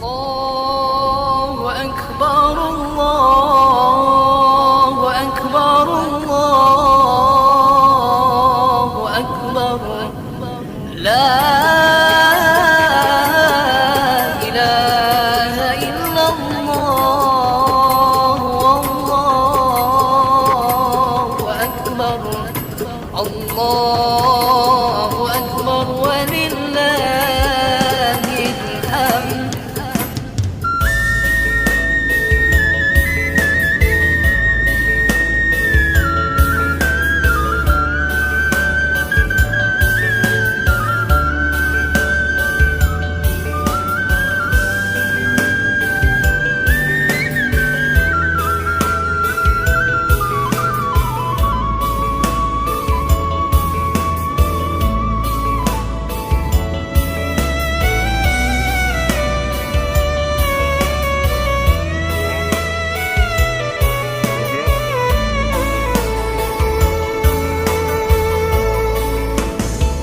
الله أكبر الله أكبر الله أكبر لا إله إلا الله والله أكبر الله أكبر ولله الحمد.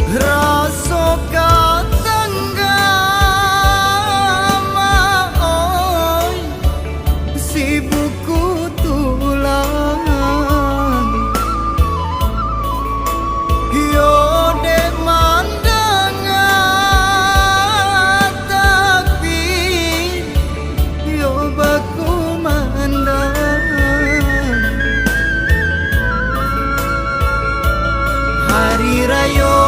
Rasa katanggama oi si buku tulang yo de mandangan tapi yo baku mandang hari raya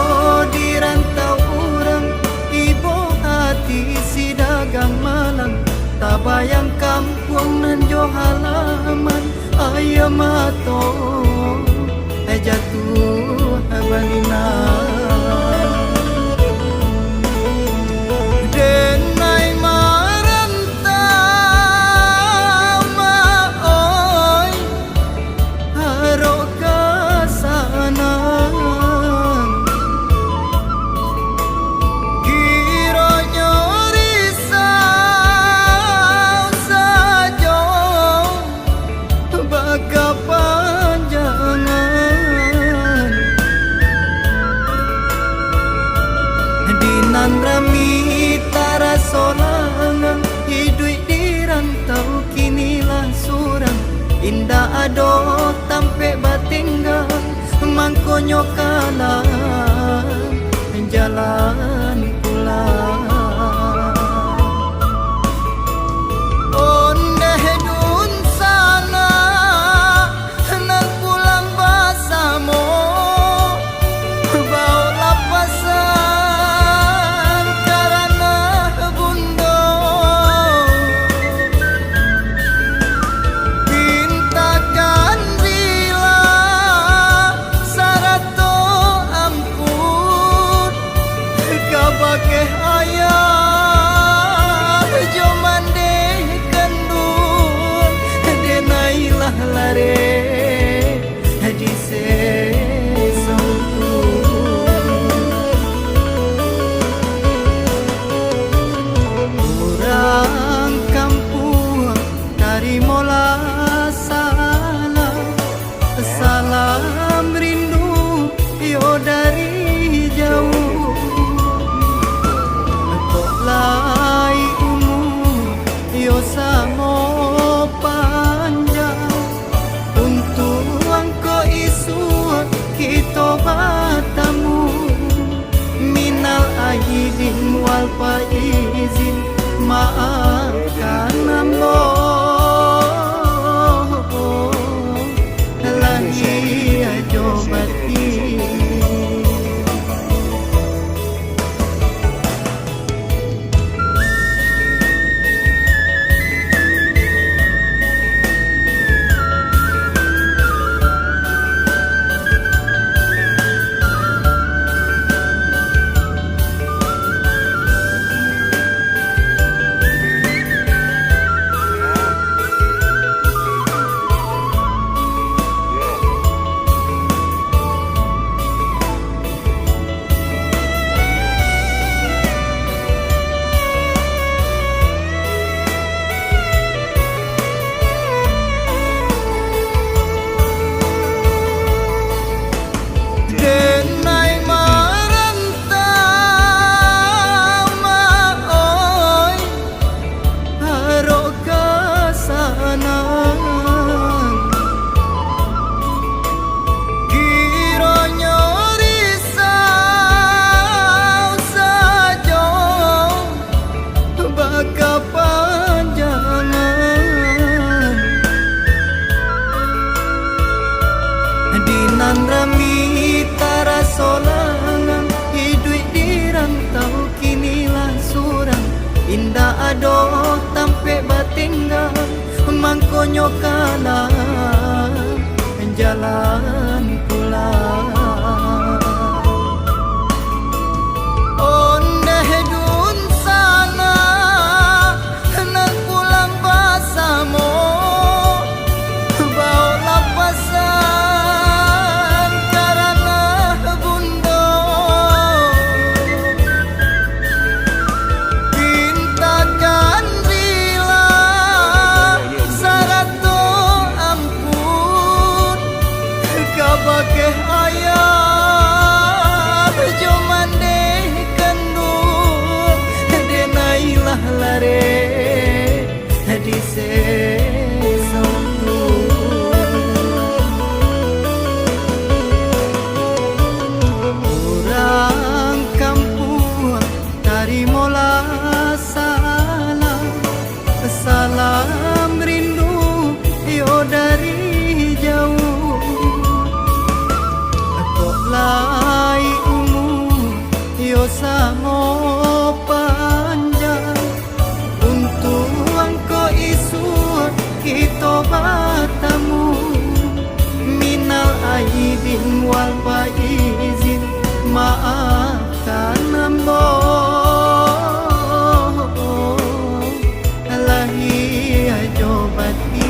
di rantau orang ibu hati si dagang malang tak bayang kampung nan jo halaman ayam mato jatuh abanina denai marantau ma oi haro kasana nan rami tara solangan hidup di rantau kinilah surang indah ado tampe batinggal mangkonyo kalah jalan pulang ondeh dun sana nan pulang basamo bau lapasan indah adoh tampe batinggal mangkonyo kalah jalan pulang. Ondeh dun sana nan pulang basamo bau lapasan karena bundo pintakan bila sarato ampun kabake ayah jomande kendul denailah lare di sesuatu orang kampung tarimola salam rindu yo dari jauh kok lai umur yo sango panjang untuk angko isu kita bertemu minal aidin wal faizin maafkan ambo lahi ajobati.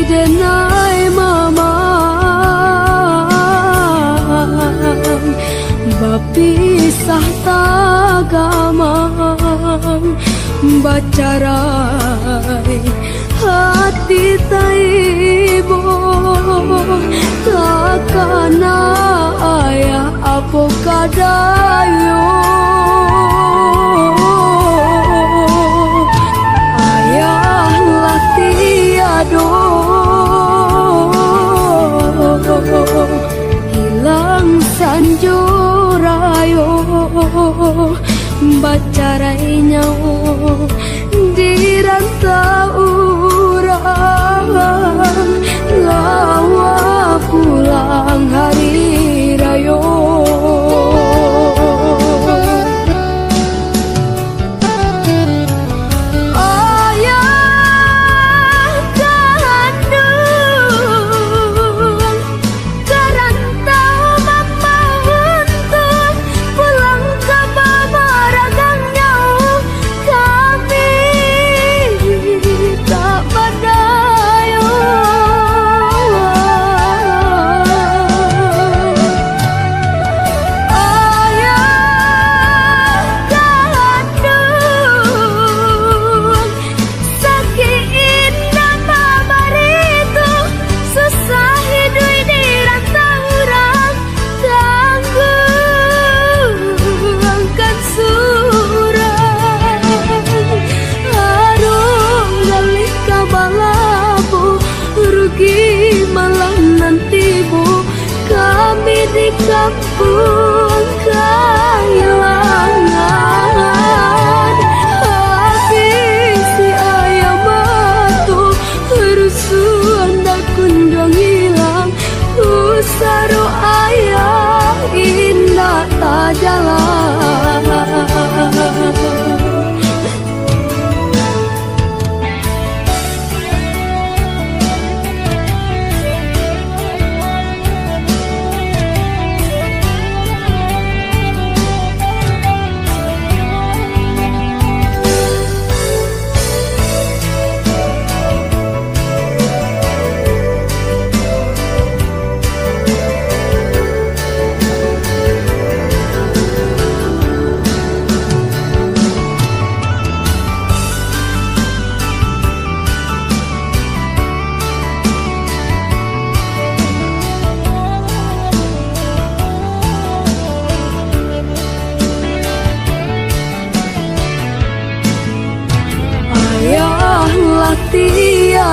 Denai mamang bapisah tagamang bacarai hati taibo takana ayah apo kadayo ayah latih hilang sanjurayo bacarai nyawa di rantau urang lawa pulang hari rayo.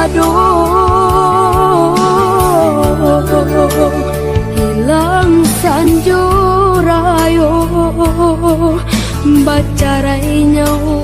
pado, hilang sanjo rayo, bacarai nyawa